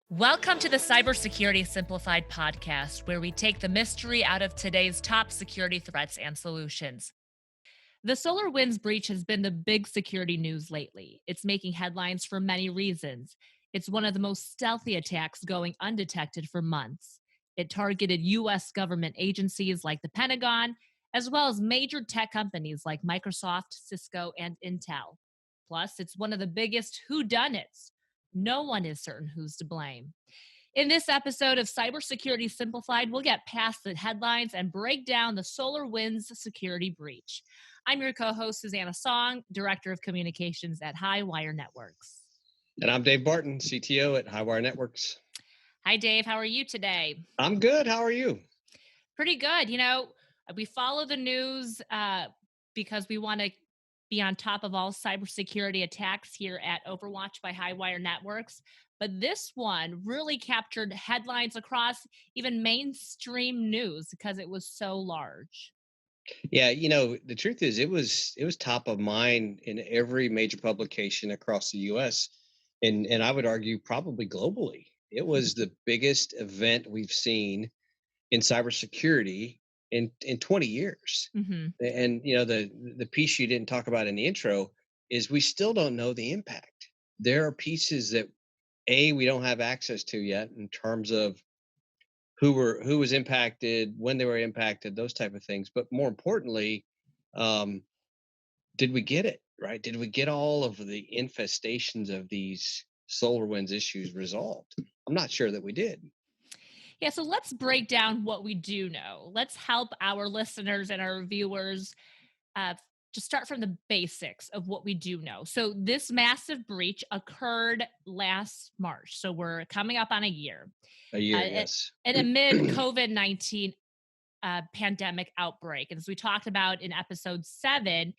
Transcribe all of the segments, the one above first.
Welcome to the Cybersecurity Simplified podcast, where we take the mystery out of today's top security threats and solutions. The SolarWinds breach has been the big security news lately. It's making headlines for many reasons. It's one of the most stealthy attacks going undetected for months. It targeted U.S. government agencies like the Pentagon, as well as major tech companies like Microsoft, Cisco, and Intel. Plus, it's one of the biggest whodunits. No one is certain who's to blame. In this episode of Cybersecurity Simplified, we'll get past the headlines and break down the SolarWinds security breach. I'm your co host, Susanna Song, Director of Communications at Highwire Networks. And I'm Dave Barton, CTO at Highwire Networks. Hi, Dave. How are you today? I'm good. How are you? Pretty good. We follow the news because we want to be on top of all cybersecurity attacks here at Overwatch by Highwire Networks. But this one really captured headlines across even mainstream news because it was so large. Yeah, the truth is it was top of mind in every major publication across the US and I would argue probably globally. It was the biggest event we've seen in cybersecurity in 20 years. Hmm. And the piece you didn't talk about in the intro is we still don't know the impact. There are pieces that we don't have access to yet in terms of who was impacted, when they were impacted, those type of things. But more importantly, um, did we get it right? Did we get all of the infestations of these SolarWinds issues resolved? I'm not sure that we did. Yeah, so let's break down what we do know. Let's help our listeners and our viewers uh, just start from the basics of what we do know. So, this massive breach occurred last March. So, we're coming up on a year. A Uh, year, it, yes. and amid COVID-19 pandemic outbreak. And as we talked about in episode 7,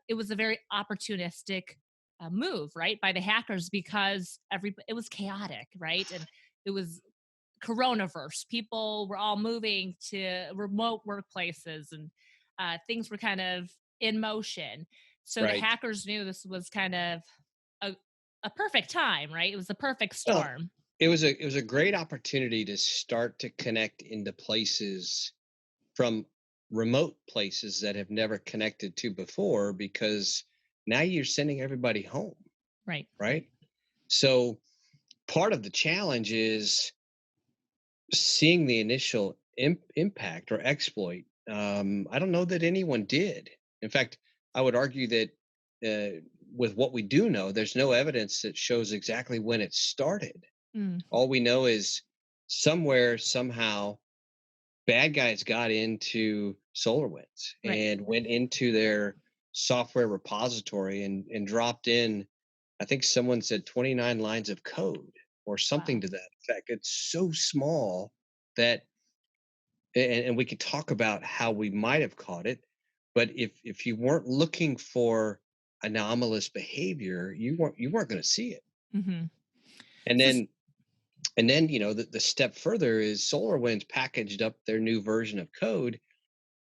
it was a very opportunistic move, right, by the hackers because it was chaotic, right? And it was coronavirse. People were all moving to remote workplaces and things were kind of in motion. So the Right. hackers knew this was kind of a, a perfect time, right? It was the perfect Well, storm. it was a great opportunity to start to connect into places from remote places that have never connected to before because now you're sending everybody home, Right. right? So part of the challenge is seeing the initial impact or exploit. I don't know that anyone did. In fact, I would argue that with what we do know, there's no evidence that shows exactly when it started. Mm, All we know is somewhere, somehow, bad guys got into SolarWinds right. and went into their software repository and dropped in, I think someone said 29 lines of code or something Wow. to that effect. It's so small that, and we could talk about how we might have caught it, but if you weren't looking for anomalous behavior, you weren't going to see it. Hmm. And So, then and then the step further is SolarWinds packaged up their new version of code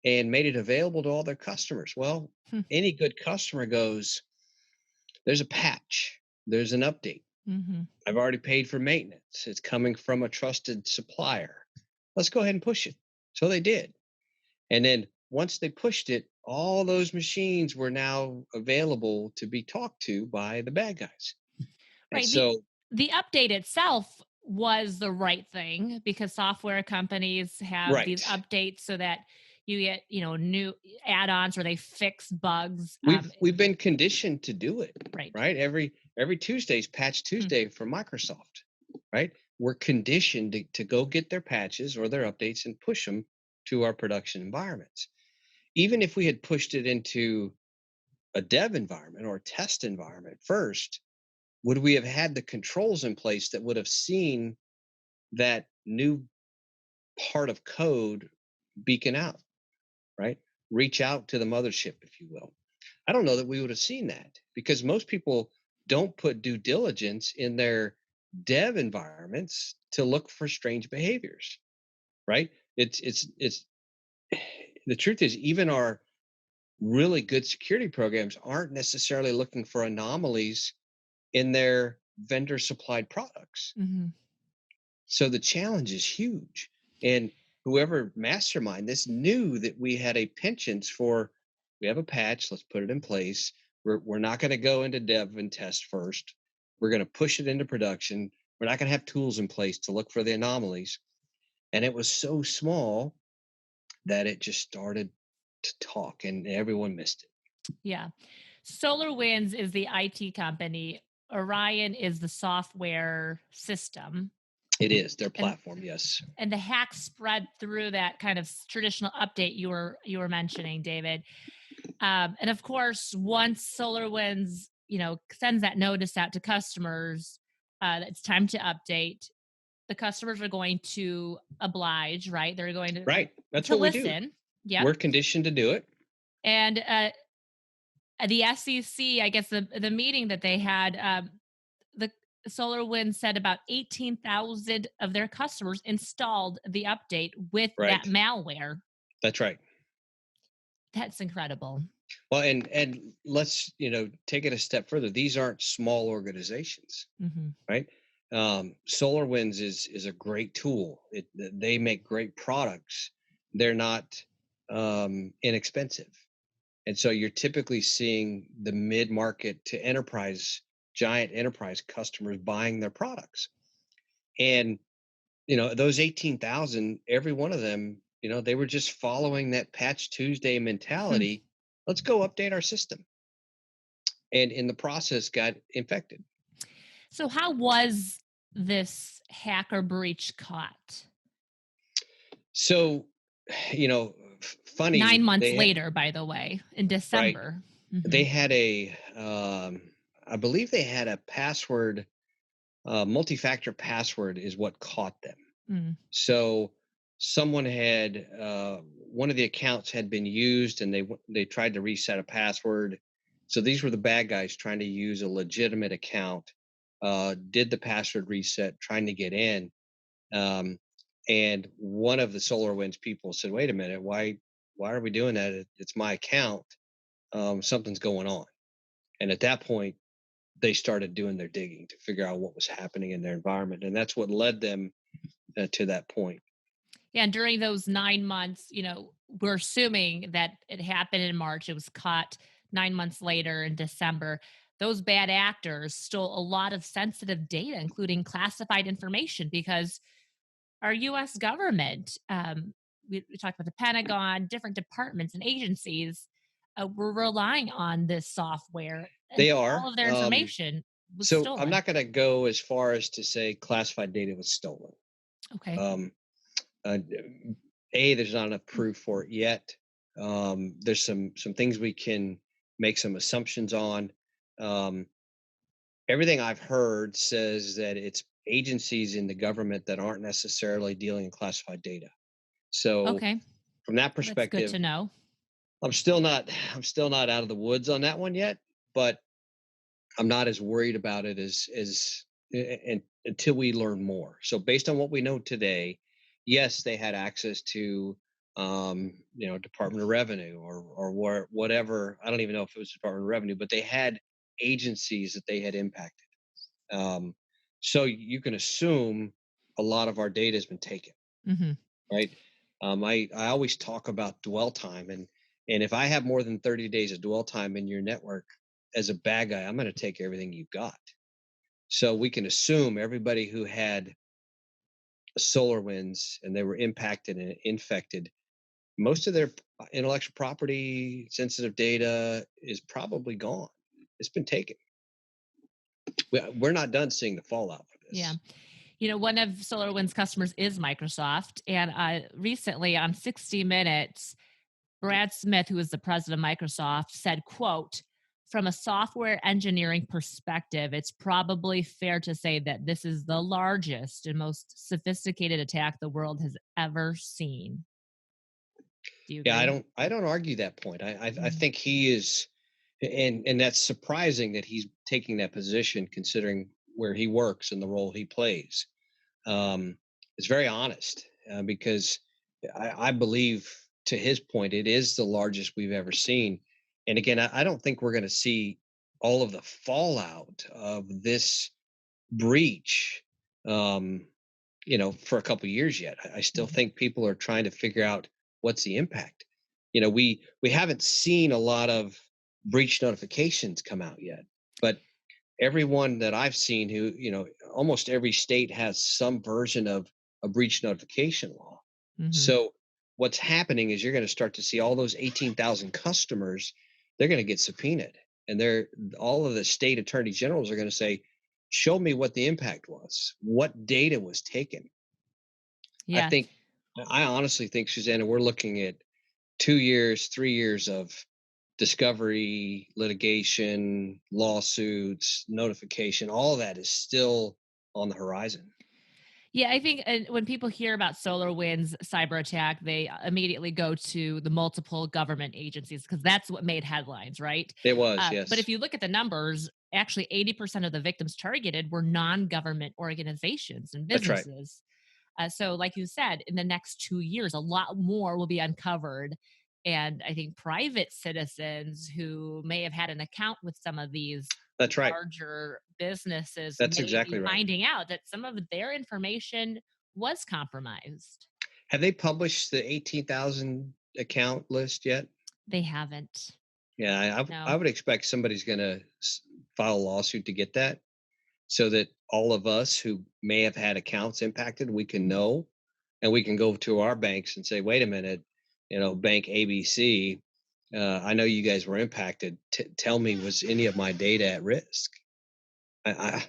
and made it available to all their customers. Well, any good customer goes, there's a patch, there's an update. mm-hmm. I've already paid for maintenance. It's coming from a trusted supplier. Let's go ahead and push it. So they did. And then once they pushed it, all those machines were now available to be talked to by the bad guys. And Right. The so, the update itself was the right thing because software companies have these right. updates so that you get, new add-ons or they fix bugs. We've been conditioned to do it, Right. right? Every Tuesday's Patch Hmm. Tuesday for Microsoft, right? We're conditioned to go get their patches or their updates and push them to our production environments. Even if we had pushed it into a dev environment or a test environment first, would we have had the controls in place that would have seen that new part of code beacon out, right? Reach out to the mothership, if you will. I don't know that we would have seen that because most people don't put due diligence in their dev environments to look for strange behaviors, right? It's the truth is even our really good security programs aren't necessarily looking for anomalies in their vendor supplied products. Hmm. So the challenge is huge. And whoever mastermind this knew that we had a penchant for, we have a patch, let's put it in place. We're not going to go into dev and test first. We're going to push it into production. We're not going to have tools in place to look for the anomalies. And it was so small that it just started to talk and everyone missed it. Yeah. SolarWinds is the IT company. Orion is the software system. It is their And platform, yes. the hacks spread through that kind of traditional update you were mentioning, David. And of course, once SolarWinds, sends that notice out to customers that it's time to update, the customers are going to oblige, right? They're going to Right. That's to what we do. listen. Yep. We're conditioned to do it. And the SEC, I guess the meeting that they had, the SolarWinds said about 18,000 of their customers installed the update with that Right. malware. That's right. That's incredible. Well, and let's, take it a step further. These aren't small organizations, Hmm. right? SolarWinds is a great tool. They make great products. They're not inexpensive. And so you're typically seeing the mid-market to enterprise, giant enterprise customers buying their products. And, those 18,000, every one of them, they were just following that Patch Tuesday mentality. Let's go update our system. And in the process got infected. So, how was this hacker breach caught? So, Nine funny, months later, by the way, in right? December. Hmm. They had I believe they had a password, multi-factor password is what caught them. Mm. So someone had one of the accounts had been used, and they tried to reset a password. So these were the bad guys trying to use a legitimate account. Did the password reset, trying to get in, um, and one of the SolarWinds people said, "Wait a minute, why are we doing that? It's my account. Something's going on." And at that point, they started doing their digging to figure out what was happening in their environment, and that's what led them to that point. Yeah, and during those 9 months, we're assuming that it happened in March. It was caught 9 months later in December. Those bad actors stole a lot of sensitive data, including classified information, because our US government, we talked about the Pentagon, different departments and agencies were relying on this software, and They all are. of their information was So I'm stolen. not going to go as far as to say classified data was stolen. Okay. Um, uh, there's not enough proof for it yet. There's some things we can make some assumptions on. Um, Everything I've heard says that it's agencies in the government that aren't necessarily dealing in classified data. So Okay. from that Well, that's good perspective, to know. I'm still not out of the woods on that one yet, but I'm not as worried about it and until we learn more. So based on what we know today, yes, they had access to Department of Revenue or whatever. I don't even know if it was Department of Revenue, but they had agencies that they had impacted. Um, so you can assume a lot of our data has been taken, Hmm. right? I always talk about dwell time, and if I have more than 30 days of dwell time in your network as a bad guy, I'm going to take everything you've got. So we can assume everybody who had solar winds and they were impacted and infected, most of their intellectual property, sensitive data is probably gone. It's been taken. We're not done seeing the fallout for Yeah. this. One of SolarWinds customers is Microsoft. And recently on 60 Minutes, Brad Smith, who is the president of Microsoft, said, quote, from a software engineering perspective, it's probably fair to say that this is the largest and most sophisticated attack the world has ever seen. Do you Yeah, I agree? don't I don't argue that point. I Mhm. think he is, and that's surprising that he's taking that position considering where he works and the role he plays. Um, it's very honest because I believe, to his point, it is the largest we've ever seen. And again, I don't think we're going to see all of the fallout of this breach, um, for a couple years yet. I still Mhm. think people are trying to figure out what's the impact. We haven't seen a lot of breach notifications come out yet, but everyone that I've seen almost every state has some version of a breach notification law. Mhm. So what's happening is you're going to start to see all those 18,000 customers, they're going to get subpoenaed. And they're all of the state attorney generals are going to say, show me what the impact was, what data was taken. I Yeah. think, I honestly think, Susanna, we're looking at 2 years, 3 years of discovery, litigation, lawsuits, notification, all that is still on the horizon. Yeah, I think when people hear about SolarWinds cyber attack, they immediately go to the multiple government agencies because that's what made headlines, right? It was, But if yes. you look at the numbers, actually 80% of the victims targeted were non-government organizations and That's right. businesses. So, like you said, in the next 2 years, a lot more will be uncovered. And I think private citizens who may have had an account with some of these That's right. larger businesses That's may exactly be right. finding out that some of their information was compromised. Have they published the 18,000 account list yet? They haven't. Yeah, I No. would expect somebody's going to file a lawsuit to get that, so that all of us who may have had accounts impacted, we can know, and we can go to our banks and say, wait a minute, bank ABC, I know you guys were impacted. Tell me, was any of my data at risk? I,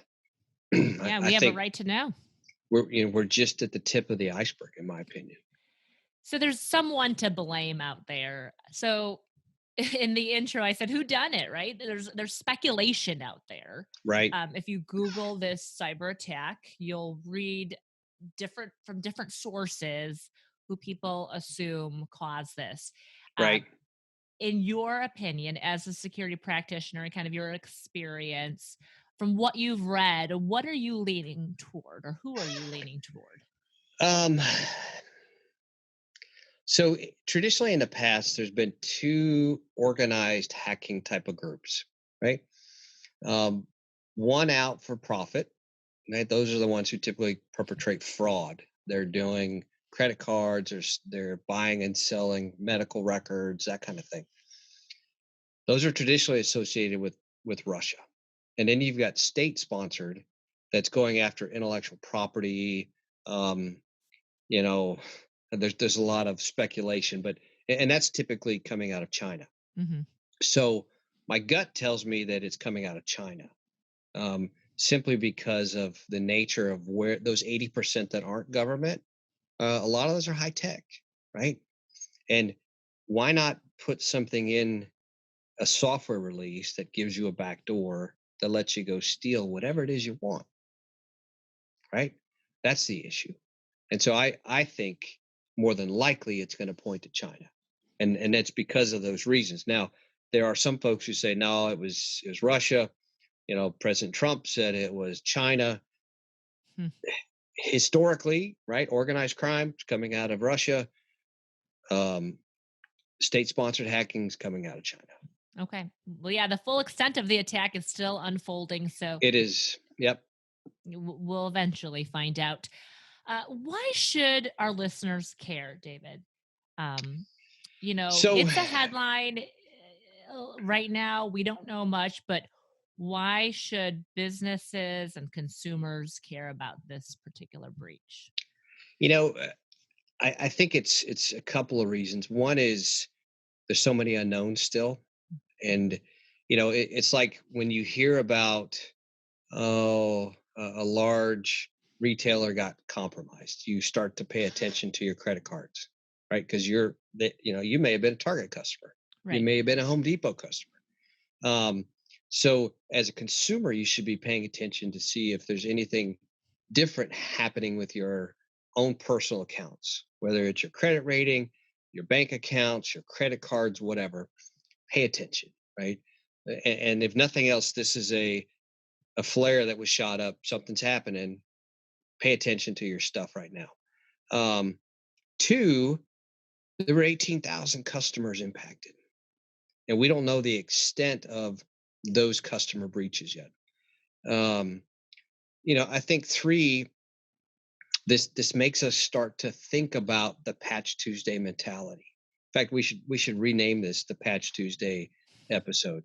Yeah, I we have a think right to know. we're just at the tip of the iceberg, in my opinion. So there's someone to blame out there. So in the intro, I said, "Who done it?" Right? There's speculation out there. Right, If you Google this cyber attack, you'll read different sources who people assume caused this. Uh, right. in your opinion, as a security practitioner and kind of your experience, from what you've read, what are you leaning toward, or who are you leaning toward? Um, so traditionally in the past, there's been two organized hacking type of groups, right? Um, One out for profit, right? Those are the ones who typically perpetrate fraud. They're doing credit cards, or they're buying and selling medical records, that kind of thing. Those are traditionally associated with Russia. And then you've got state sponsored, that's going after intellectual property. Um, you know, there's a lot of speculation, but and that's typically coming out of China. Hmm. So my gut tells me that it's coming out of China, simply because of the nature of where those 80% that aren't government, a lot of those are high tech, right? And why not put something in a software release that gives you a back door that lets you go steal whatever it is you want, right? That's the issue. And so I think more than likely it's going to point to China. And that's because of those reasons. Now, there are some folks who say no, it was Russia. President Trump said it was China. Hmm. Historically, right? Organized crime is coming out of Russia. Um, State sponsored hacking is coming out of China. Okay. Well, yeah, the full extent of the attack is still unfolding, so It is. Yep. we'll eventually find out. Why should our listeners care, David? Um, So, it's a headline right now. We don't know much, but why should businesses and consumers care about this particular breach? you know, uh, I think it's a couple of reasons. One is there's so many unknowns still, and it's like when you hear about, oh, a large retailer got compromised, you start to pay attention to your credit cards, right? Because you may have been a Target customer, you Right. may have been a Home Depot customer. Um, so as a consumer, you should be paying attention to see if there's anything different happening with your own personal accounts, whether it's your credit rating, your bank accounts, your credit cards, whatever. Pay attention, right? And if nothing else, this is a flare that was shot up. Something's happening. Pay attention to your stuff right now. Um, Two, there were 18,000 customers impacted, and we don't know the extent of those customer breaches yet. Um, I think three, this makes us start to think about the Patch Tuesday mentality. In fact, we should rename this the Patch Tuesday episode.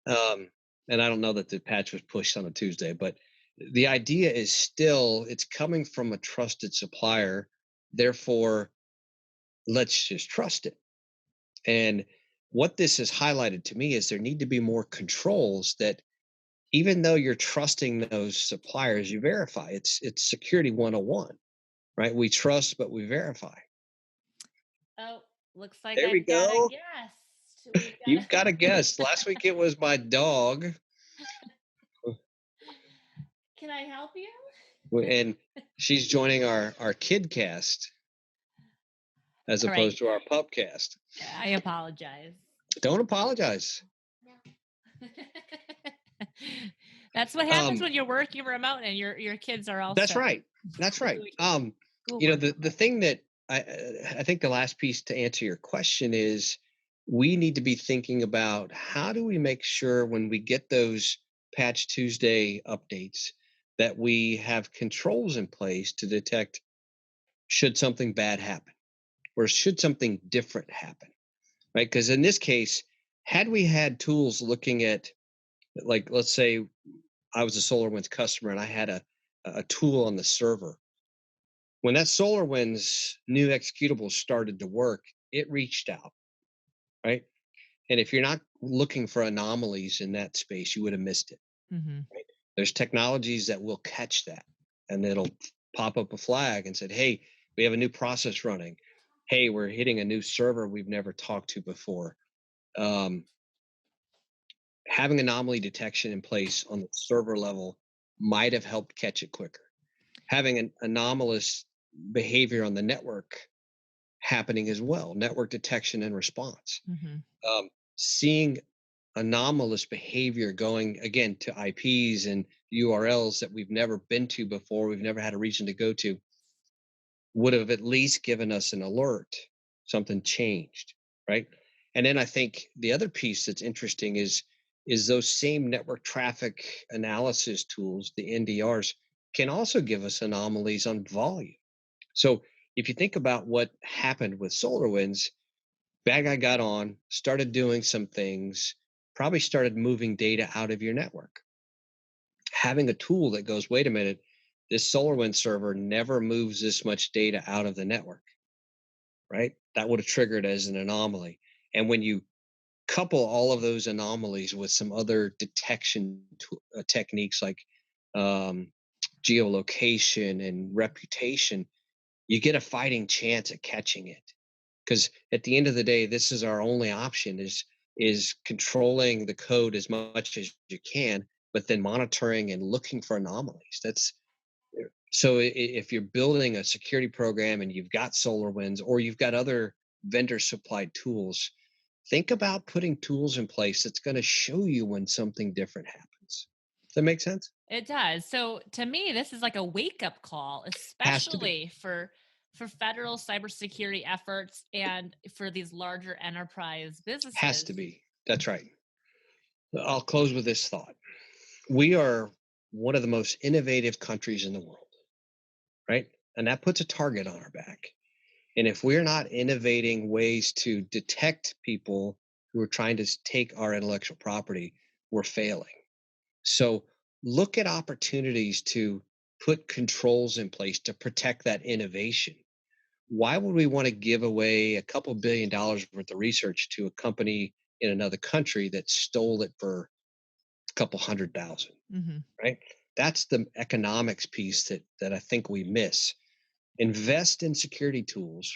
Um, and I don't know that the patch was pushed on a Tuesday, but the idea is still it's coming from a trusted supplier. Therefore, let's just trust it. And what this has highlighted to me is there need to be more controls that even though you're trusting those suppliers, you verify. It's security 101, right? We trust, but we verify. Oh, looks like There we I've got a go. guest. We've got You've got a guess. Last week it was my dog, Can I help you? and she's joining our kid cast as All right. opposed to our pup cast. I apologize. Don't apologize. That's what happens when you're working remote and your kids are also. That's right. That's right. The thing that I think the last piece to answer your question is we need to be thinking about how do we make sure when we get those Patch Tuesday updates that we have controls in place to detect should something bad happen or should something different happen, right? Because in this case, had we had tools looking at, like, let's say I was a SolarWinds customer and I had a tool on the server. When that SolarWinds new executable started to work, it reached out, right? And if you're not looking for anomalies in that space, you would have missed it. Mm-hmm. Right? There's technologies that will catch that, and it'll pop up a flag and said, "Hey, we have a new process running. Hey, we're hitting a new server we've never talked to before." Um, Having anomaly detection in place on the server level might have helped catch it quicker. Having an anomalous behavior on the network happening as well, network detection and response. Mm-hmm. Seeing anomalous behavior going again to IPs and URLs that we've never been to before, we've never had a reason to go to, would have at least given us an alert, something changed, right? And then I think the other piece that's interesting is those same network traffic analysis tools, the NDRs, can also give us anomalies on volume. So if you think about what happened with SolarWinds, bad guy got on, started doing some things, probably started moving data out of your network. Having a tool that goes, wait a minute, this SolarWinds server never moves this much data out of the network, right? That would have triggered as an anomaly. And when you couple all of those anomalies with some other detection techniques like geolocation and reputation, you get a fighting chance at catching it. Because at the end of the day, this is our only option is controlling the code as much as you can, but then monitoring and looking for anomalies. That's so if you're building a security program and you've got SolarWinds or you've got other vendor supplied tools, think about putting tools in place that's going to show you when something different happens. Does that make sense? It does. So to me, this is like a wake up call, Has to be. especially for federal cybersecurity efforts and for these larger enterprise Has to businesses. be. That's right. I'll close with this thought. We are one of the most innovative countries in the world, right? And that puts a target on our back. And if we're not innovating ways to detect people who are trying to take our intellectual property, we're failing. So look at opportunities to put controls in place to protect that innovation. Why would we want to give away a couple $1 billion worth of research to a company in another country that stole it for a couple 100,000, Mm-hmm. right? That's the economics piece that I think we miss. Invest in security tools,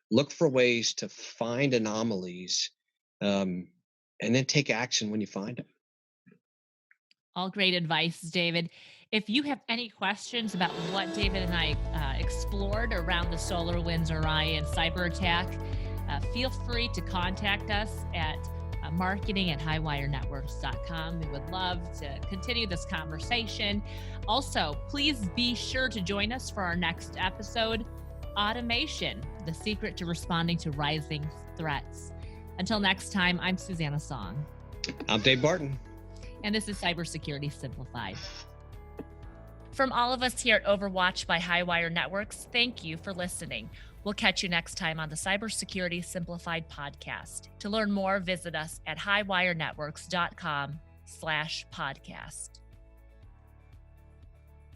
look for ways to find anomalies, and then take action when you find them. All great advice, David. If you have any questions about what David and I explored around the SolarWinds Orion cyber attack, feel free to contact us at marketing@highwirenetworks.com. We would love to continue this conversation. Also, please be sure to join us for our next episode, Automation, the secret to responding to rising threats. Until next time, I'm Susanna Song. I'm Dave Barton. And this is Cybersecurity Simplified. From all of us here at Overwatch by Highwire Networks, thank you for listening. We'll catch you next time on the Cybersecurity Simplified podcast. To learn more, visit us at highwirenetworks.com/podcast.